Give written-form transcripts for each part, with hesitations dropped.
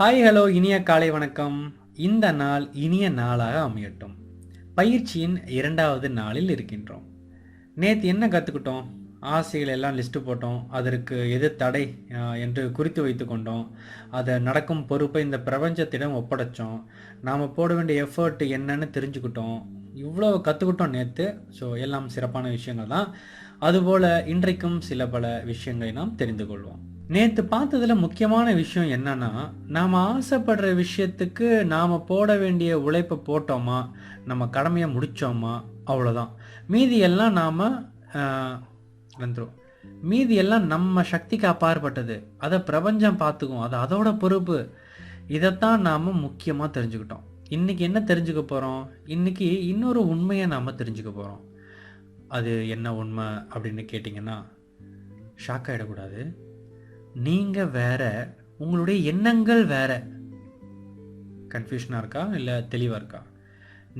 Hi hello இனிய காலை வணக்கம். இந்த நாள் இனிய நாளாக அமையட்டும். பயிற்சியின் 2வது நாளில் இருக்கின்றோம். நேற்று என்ன கற்றுக்கிட்டோம்? ஆசைகள் எல்லாம் லிஸ்ட்டு போட்டோம். அதற்கு எது தடை என்று குறித்து வைத்து கொண்டோம். அதை நடக்கும் பொறுப்பை இந்த பிரபஞ்சத்திடம் ஒப்படைச்சோம். நாம் போட வேண்டிய எஃபர்ட் என்னன்னு தெரிஞ்சுக்கிட்டோம். இவ்வளோ கற்றுக்கிட்டோம் நேற்று. ஸோ எல்லாம் சிறப்பான விஷயங்கள் தான். அதுபோல் இன்றைக்கும் சில பல விஷயங்களை நாம் தெரிந்து கொள்வோம். நேற்று பார்த்ததுல முக்கியமான விஷயம் என்னன்னா, நாம் ஆசைப்படுற விஷயத்துக்கு நாம் போட வேண்டிய உழைப்பை போட்டோமா, நம்ம கடமையை முடித்தோமா, அவ்வளோதான். மீதி எல்லாம் நாம் வந்துடும். மீதி எல்லாம் நம்ம சக்திக்கு அப்பாற்பட்டது. அதை பிரபஞ்சம் பார்த்துக்கும். அது அதோட பொறுப்பு. இதைத்தான் நாம் முக்கியமாக தெரிஞ்சுக்கிட்டோம். இன்றைக்கி என்ன தெரிஞ்சுக்க போகிறோம்? இன்றைக்கி இன்னொரு உண்மையை நாம் தெரிஞ்சுக்க போகிறோம். அது என்ன உண்மை அப்படின்னு கேட்டிங்கன்னா, ஷாக் ஆகிடக்கூடாது. நீங்கள் வேற, உங்களுடைய எண்ணங்கள் வேற. கன்ஃபியூஷனாக இருக்கா இல்லை தெளிவாக இருக்கா?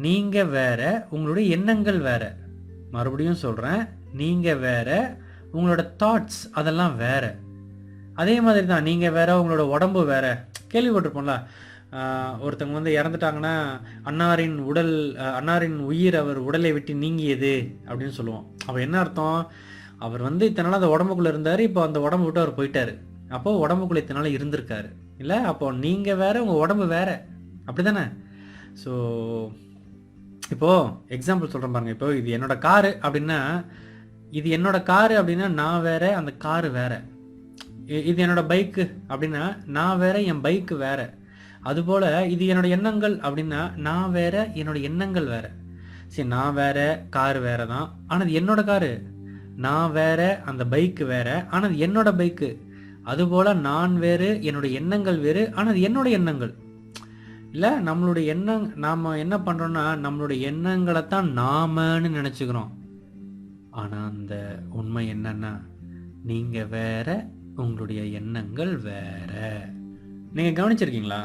நீங்கள் வேற, உங்களுடைய எண்ணங்கள் வேற. மறுபடியும் சொல்கிறேன், நீங்கள் வேற, உங்களோட தாட்ஸ் அதெல்லாம் வேற. அதே மாதிரி தான் நீங்கள் வேற, உங்களோட உடம்பு வேற. கேள்விப்பட்டிருப்போம்ல, ஒருத்தவங்க வந்து இறந்துட்டாங்கன்னா அன்னாரின் உயிர் அவர் உடலை விட்டு நீங்கியது அப்படின்னு சொல்லுவோம். அப்போ என்ன அர்த்தம்? அவர் வந்து இத்தனை நாள் அந்த உடம்புக்குள்ளே இருந்தார், இப்போ அந்த உடம்பு விட்டு அவர் போயிட்டார். அப்போது உடம்புக்குள்ளே இத்தனை நாள் இருந்திருக்காரு இல்லை? அப்போது நீங்கள் வேறு, உங்கள் உடம்பு வேறு. அப்படி தானே? ஸோ இப்போது எக்ஸாம்பிள் சொல்கிறேன் பாருங்கள். இப்போ இது என்னோடய காரு அப்படின்னா, நான் வேறு, அந்த காரு வேறு. இது என்னோடய பைக்கு அப்படின்னா நான் வேறு, என் பைக்கு வேறு. அதுபோல் இது என்னோடய எண்ணங்கள் அப்படின்னா நான் வேறு, என்னோடய எண்ணங்கள் வேறு. சரி, நான் வேறு, காரு வேறு தான், ஆனால் அது என்னோடய காரு. நான் வேற, அந்த பைக்கு வேற, ஆனால் அது என்னோட பைக்கு. அதுபோல் நான் வேறு, என்னுடைய எண்ணங்கள் வேறு, ஆனால் அது என்னோட எண்ணங்கள் இல்லை. நம்மளுடைய நாம் என்ன பண்ணுறோன்னா, நம்மளுடைய எண்ணங்களை தான் நாமன்னு நினச்சிக்கிறோம். ஆனால் அந்த உண்மை என்னன்னா, நீங்கள் வேற, உங்களுடைய எண்ணங்கள் வேற. நீங்கள் கவனிச்சிருக்கீங்களா?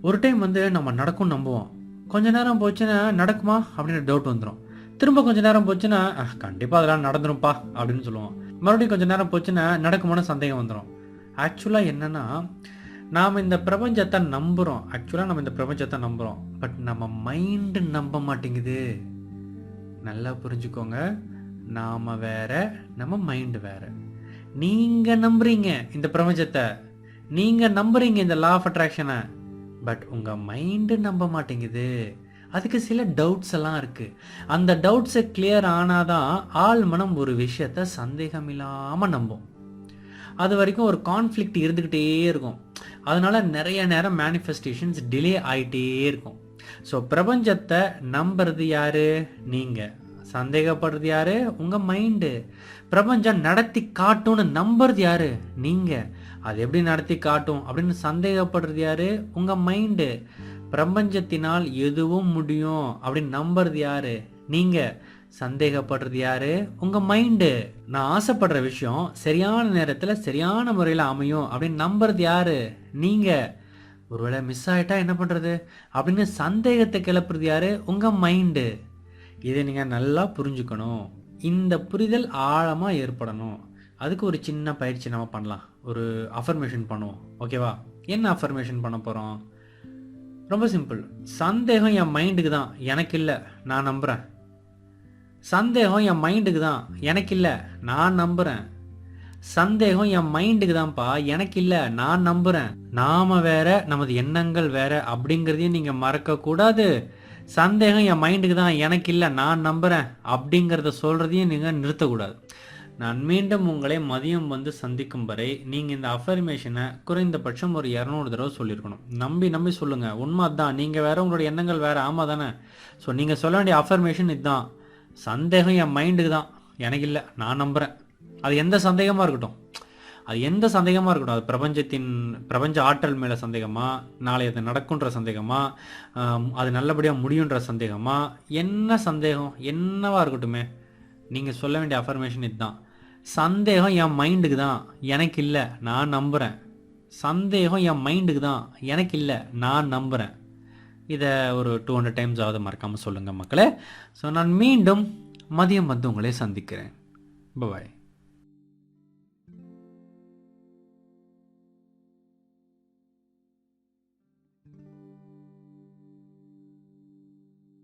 ஒரு டைம் வந்து நம்ம நடக்கும் நம்புவோம். கொஞ்ச நேரம் போச்சுன்னா நடக்குமா அப்படின்னு டவுட் வந்துடும். திரும்ப கொஞ்சம் நேரம் போச்சுன்னா கண்டிப்பாக அதெல்லாம் நடந்துரும்ப்பா அப்படின்னு சொல்லுவோம். மறுபடியும் கொஞ்சம் நேரம் போச்சுன்னா நடக்குமான சந்தேகம் வந்துடும். ஆக்சுவலாக என்னென்னா, நாம் இந்த பிரபஞ்சத்தை நம்புகிறோம். பட் நம்ம மைண்டு நம்ப மாட்டேங்குது. நல்லா புரிஞ்சுக்கோங்க. நாம் வேற, நம்ம மைண்டு வேற. நீங்கள் நம்புறீங்க இந்த பிரபஞ்சத்தை, நீங்கள் நம்புறீங்க இந்த லா ஆஃப் அட்ராக்ஷனை. பட் உங்கள் மைண்டு நம்ப மாட்டேங்குது. அதுக்கு சில டவுட்ஸ் எல்லாம் இருக்குது. அந்த டவுட்ஸை கிளியர் ஆனாதான் ஆள் மனம் ஒரு விஷயத்த சந்தேகம் இல்லாமல் நம்பும். அது வரைக்கும் ஒரு கான்ஃப்ளிக்ட் இருந்துக்கிட்டே இருக்கும். அதனால நிறைய நேரம் மேனிஃபெஸ்டேஷன்ஸ் டிலே ஆகிட்டே இருக்கும். ஸோ பிரபஞ்சத்தை நம்புறது யாரு? நீங்கள். சந்தேகப்படுறது யாரு? உங்கள் மைண்டு. பிரபஞ்சம் நடத்தி காட்டும்னு நம்புறது யாரு? நீங்கள். அது எப்படி நடத்தி காட்டும் அப்படின்னு சந்தேகப்படுறது யாரு? உங்கள் மைண்டு. பிரபஞ்சத்தினால் எதுவும் முடியும் அப்படின்னு நம்புறது யாரு? நீங்கள். சந்தேகப்படுறது யாரு? உங்கள் மைண்டு. நான் ஆசைப்படுற விஷயம் சரியான நேரத்தில் சரியான முறையில் அமையும் அப்படின்னு நம்புறது யாரு? நீங்கள். ஒருவேளை மிஸ் ஆகிட்டா என்ன பண்ணுறது அப்படின்னு சந்தேகத்தை கிளப்புறது யாரு? உங்கள் மைண்டு. இதை நீங்கள் நல்லா புரிஞ்சுக்கணும். இந்த புரிதல் ஆழமாக ஏற்படணும். அதுக்கு ஒரு சின்ன பயிற்சி நம்ம பண்ணலாம். ஒரு அஃபர்மேஷன் பண்ணுவோம். ஓகேவா? என்ன அஃபர்மேஷன் பண்ண போகிறோம்? ரொம்ப சிம்பிள். சந்தேகம் என் மைண்டுக்கு தான், எனக்கு இல்லை, நான் நம்புகிறேன். சந்தேகம் என் மைண்டுக்கு தான், எனக்கு இல்லை, நான் நம்புகிறேன். சந்தேகம் என் மைண்டுக்கு தான்ப்பா, எனக்கு இல்லை, நான் நம்புகிறேன். நாம வேற, நமது எண்ணங்கள் வேற அப்படிங்கிறதையும் நீங்கள் மறக்கக்கூடாது. சந்தேகம் என் மைண்டுக்கு தான், எனக்கு இல்லை, நான் நம்புகிறேன் அப்படிங்கிறத சொல்கிறதையும் நீங்கள் நிறுத்தக்கூடாது. நான் மீண்டும் உங்களை மதியம் வந்து சந்திக்கும் வரை நீங்கள் இந்த அஃபர்மேஷனை குறைந்தபட்சம் ஒரு 200 தடவை சொல்லியிருக்கணும். நம்பி சொல்லுங்கள். உண்மை தான். நீங்கள் வேறு, உங்களோட எண்ணங்கள் வேறு. ஆமாம் தானே? ஸோ நீங்கள் சொல்ல வேண்டிய அஃபர்மேஷன் இதுதான். சந்தேகம் என் மைண்டுக்கு தான், எனக்கு இல்லை, நான் நம்புகிறேன். அது எந்த சந்தேகமாக இருக்கட்டும். அது பிரபஞ்ச ஆற்றல் மேலே சந்தேகமா, நாளை அது நடக்குன்ற சந்தேகமா, அது நல்லபடியாக முடியுன்ற சந்தேகமா, என்ன சந்தேகம் என்னவா இருக்கட்டுமே, நீங்கள் சொல்ல வேண்டிய அஃபர்மேஷன் இதுதான். சந்தேகம் என் மைண்டுக்கு தான், எனக்கு இல்லை, நான் நம்புகிறேன். சந்தேகம் என் மைண்டுக்கு தான், எனக்கு இல்லை, நான் நம்புகிறேன். இதை ஒரு 200 டைம்ஸ் ஆகுது மறக்காமல் சொல்லுங்கள் மக்களே. ஸோ நான் மீண்டும் மதியம் வந்து உங்களை சந்திக்கிறேன். பாய்.